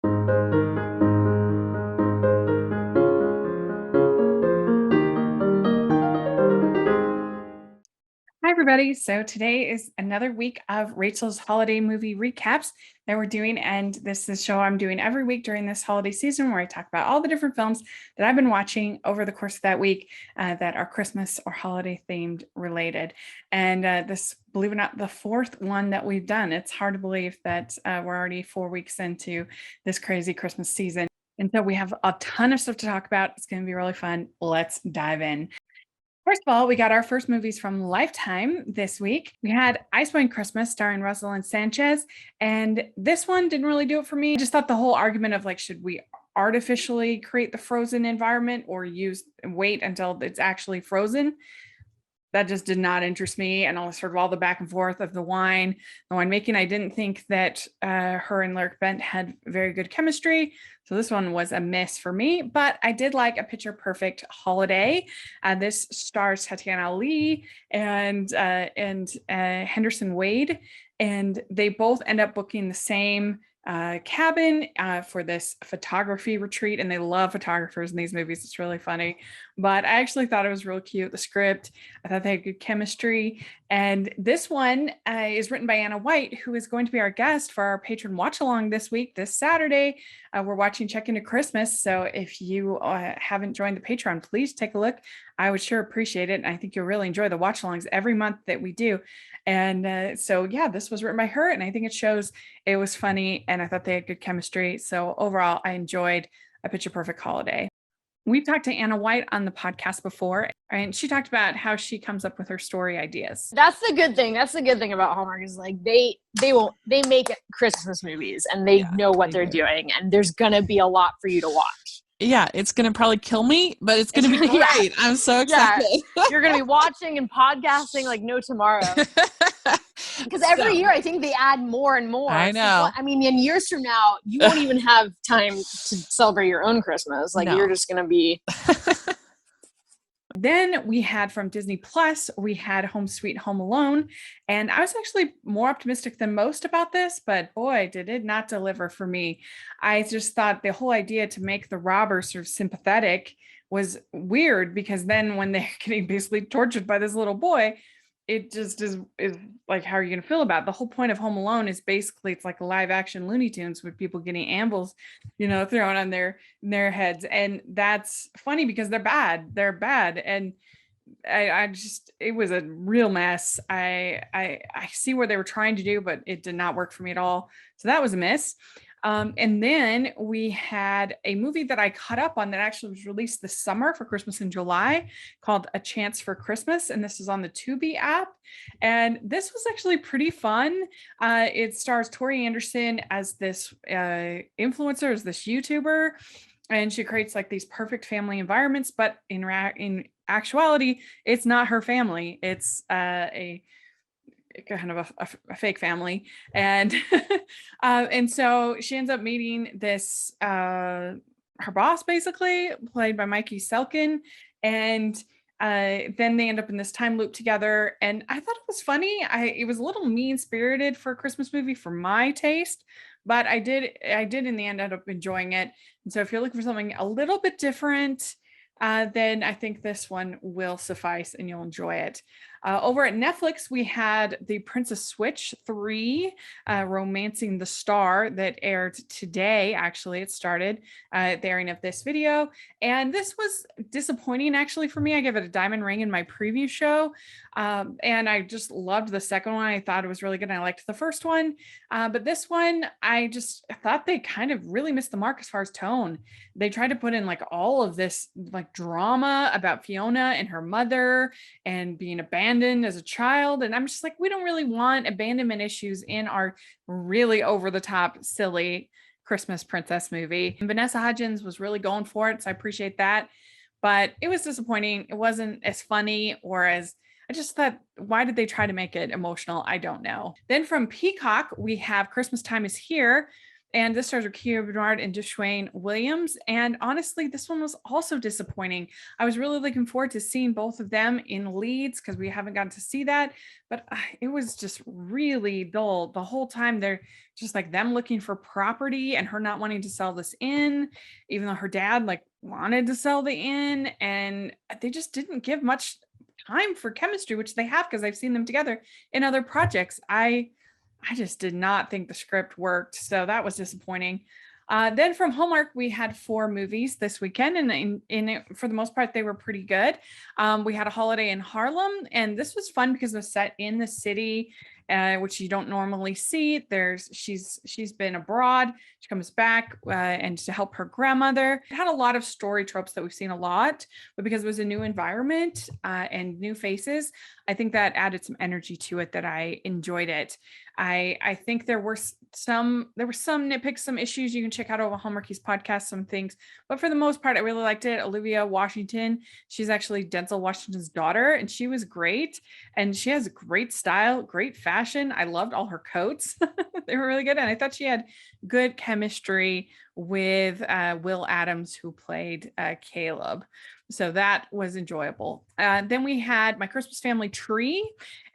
Hi, everybody. So today is another week of Rachel's holiday movie recaps that we're doing. And this is a show I'm doing every week during this holiday season where I talk about all the different films that I've been watching over the course of that week that are Christmas or holiday themed related. And this, believe it or not, the fourth one that we've done. It's hard to believe that we're already 4 weeks into this crazy Christmas season. And so we have a ton of stuff to talk about. It's going to be really fun. Let's dive in. First of all, we got our first movies from Lifetime this week. We had Icewine Christmas starring Rosalind Sanchez, and this one didn't really do it for me. I just thought the whole argument of like, should we artificially create the frozen environment or wait until it's actually frozen? That just did not interest me. And all the back and forth of the winemaking. I didn't think that her and Lyric Bent had very good chemistry. So this one was a miss for me, but I did like A Picture Perfect Holiday. This stars Tatiana Ali and Henderson Wade, and they both end up booking the same cabin for this photography retreat, and they love photographers in these movies. It's really funny, but I actually thought it was real cute. The script, I thought they had good chemistry, and this one is written by Anna White, who is going to be our guest for our patron watch along this week, this Saturday. We're watching Check Into Christmas, so if you haven't joined the Patreon, please take a look. I would sure appreciate it, and I think you'll really enjoy the watch alongs every month that we do. And so yeah, this was written by her, and I think it shows. It was funny, and I thought they had good chemistry. So overall, I enjoyed A Picture Perfect Holiday. We've talked to Anna White on the podcast before, and she talked about how she comes up with her story ideas. That's the good thing. That's the good thing about Hallmark is like they make Christmas movies and they know what they're doing, and there's gonna be a lot for you to watch. Yeah, it's gonna probably kill me, but it's gonna be great. Yeah. I'm so excited. Yeah. You're gonna be watching and podcasting like no tomorrow. Because every year I think they add more and more. I know. So, I mean, in years from now, you won't even have time to celebrate your own Christmas. Like you're just gonna be. Then we had from Disney Plus, we had Home Sweet Home Alone. And I was actually more optimistic than most about this, but boy, did it not deliver for me. I just thought the whole idea to make the robber sort of sympathetic was weird, because then when they're getting basically tortured by this little boy, it just is like, how are you going to feel about it? The whole point of Home Alone is basically it's like a live action Looney Tunes with people getting anvils, thrown on their heads. And that's funny because they're bad. And it was a real mess. I see where they were trying to do, but it did not work for me at all. So that was a miss. And then we had a movie that I caught up on that actually was released this summer for Christmas in July called A Chance for Christmas. And this is on the Tubi app. And this was actually pretty fun. It stars Tori Anderson as this influencer, as this YouTuber. And she creates like these perfect family environments, but in actuality, it's not her family. It's a kind of a fake family, and and so she ends up meeting this her boss, basically played by Mikey Selkin, and then they end up in this time loop together. And I thought it was funny. It was a little mean spirited for a Christmas movie for my taste, but I did in the end end up enjoying it. And so if you're looking for something a little bit different, then I think this one will suffice and you'll enjoy it. Over at Netflix, we had The Princess Switch 3, Romancing the Star, that aired today. Actually, it started the airing of this video. And this was disappointing, actually, for me. I gave it a diamond ring in my preview show. And I just loved the second one. I thought it was really good. And I liked the first one. But this one, I just thought they kind of really missed the mark as far as tone. They tried to put in like all of this like drama about Fiona and her mother and being abandoned as a child. And I'm just like, we don't really want abandonment issues in our really over the top, silly Christmas princess movie. And Vanessa Hudgens was really going for it. So I appreciate that. But it was disappointing. It wasn't as funny or as, I just thought, why did they try to make it emotional? I don't know. Then from Peacock, we have Christmas Time Is Here. And this stars Kia Bernard and Deshwain Williams. And honestly, this one was also disappointing. I was really looking forward to seeing both of them in leads because we haven't gotten to see that. But it was just really dull the whole time. They're just like them looking for property and her not wanting to sell this inn, even though her dad like wanted to sell the inn. And they just didn't give much time for chemistry, which they have because I've seen them together in other projects. I just did not think the script worked, so that was disappointing. Then from Hallmark, we had 4 movies this weekend, and for the most part, they were pretty good. We had A Holiday in Harlem, and this was fun because it was set in the city, which you don't normally see. She's been abroad. She comes back and to help her grandmother. It had a lot of story tropes that we've seen a lot, but because it was a new environment and new faces, I think that added some energy to it that I enjoyed it. I think there were some nitpicks, some issues. You can check out over Hallmarkies podcast, some things, but for the most part, I really liked it. Olivia Washington, she's actually Denzel Washington's daughter, and she was great. And she has great style, great fashion. I loved all her coats. They were really good. And I thought she had good chemistry with Will Adams, who played Caleb. So that was enjoyable. Then we had My Christmas Family Tree.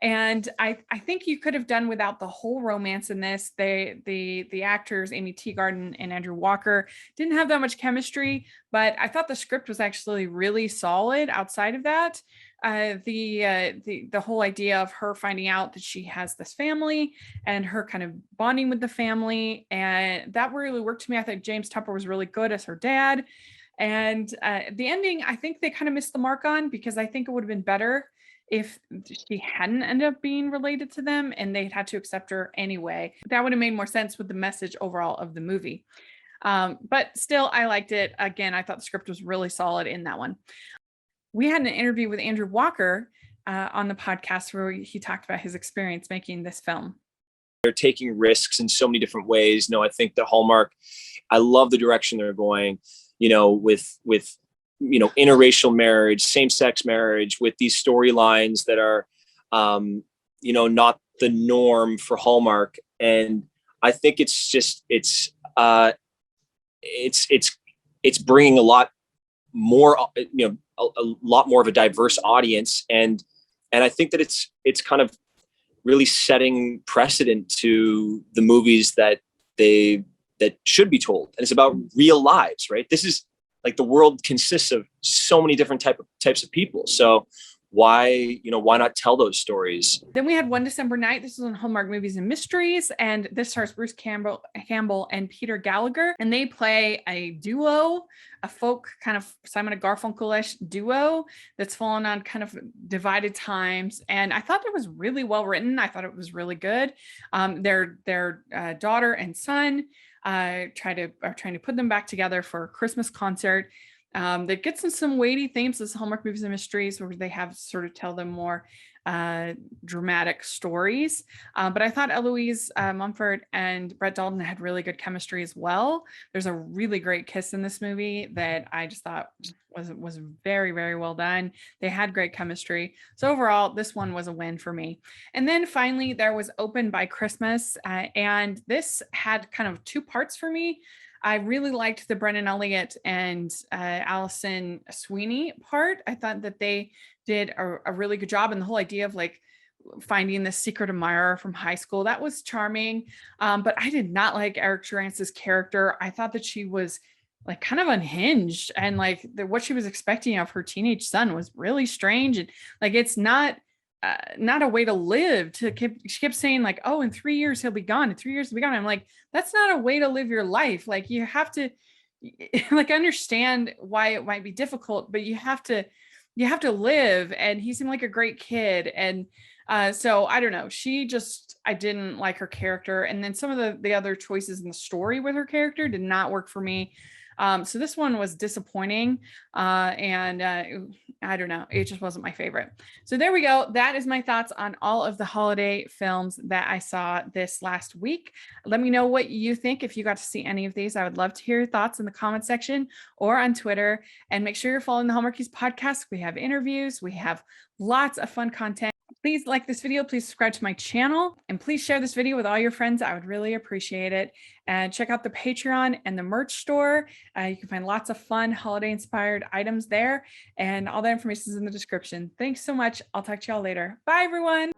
And I think you could have done without the whole romance in this. The actors, Amy Teagarden and Andrew Walker, didn't have that much chemistry, but I thought the script was actually really solid outside of that. The whole idea of her finding out that she has this family and her kind of bonding with the family, and that really worked to me. I think James Tupper was really good as her dad. And the ending, I think they kind of missed the mark on, because I think it would have been better if she hadn't ended up being related to them and they had to accept her anyway. That would have made more sense with the message overall of the movie. But still, I liked it. Again, I thought the script was really solid in that one. We had an interview with Andrew Walker on the podcast where he talked about his experience making this film. They're taking risks in so many different ways. No, I think the Hallmark, I love the direction they're going, with interracial marriage, same-sex marriage, with these storylines that are, not the norm for Hallmark. And I think it's bringing a lot more, a lot more of a diverse audience. And I think that it's kind of really setting precedent to the movies that should be told. And it's about real lives, right? This is like, the world consists of so many different types of people. So why not tell those stories? Then we had One December Night. This is on Hallmark Movies and Mysteries, and this stars Bruce Campbell and Peter Gallagher, and they play a duo, a folk kind of Simon and Garfunkel-ish duo that's fallen on kind of divided times. And I thought it was really well written. I thought it was really good. Their daughter and son are trying to put them back together for a Christmas concert. That gets in some weighty themes, this Hallmark Movies and Mysteries, where they have sort of tell them more dramatic stories. But I thought Eloise Mumford and Brett Dalton had really good chemistry as well. There's a really great kiss in this movie that I just thought was very, very well done. They had great chemistry. So overall, this one was a win for me. And then finally, there was Open by Christmas. And this had kind of 2 parts for me. I really liked the Brennan Elliott and Allison Sweeney part. I thought that they did a really good job. And the whole idea of like finding the secret admirer from high school, that was charming. But I did not like Eric Durance's character. I thought that she was like kind of unhinged, and like what she was expecting of her teenage son was really strange. And like, it's not a way to live. She kept saying like, oh, in 3 years he'll be gone, in 3 years he'll be gone. I'm like, that's not a way to live your life. Like, you have to like understand why it might be difficult, but you have to live. And he seemed like a great kid. And so I don't know, I didn't like her character. And then some of the other choices in the story with her character did not work for me. So this one was disappointing. I don't know, it just wasn't my favorite. So there we go. That is my thoughts on all of the holiday films that I saw this last week. Let me know what you think. If you got to see any of these, I would love to hear your thoughts in the comment section or on Twitter. And make sure you're following the Hallmarkies podcast. We have interviews. We have lots of fun content. Please like this video, please subscribe to my channel, and please share this video with all your friends. I would really appreciate it. And check out the Patreon and the merch store. You can find lots of fun holiday inspired items there, and all that information is in the description. Thanks so much. I'll talk to y'all later. Bye everyone.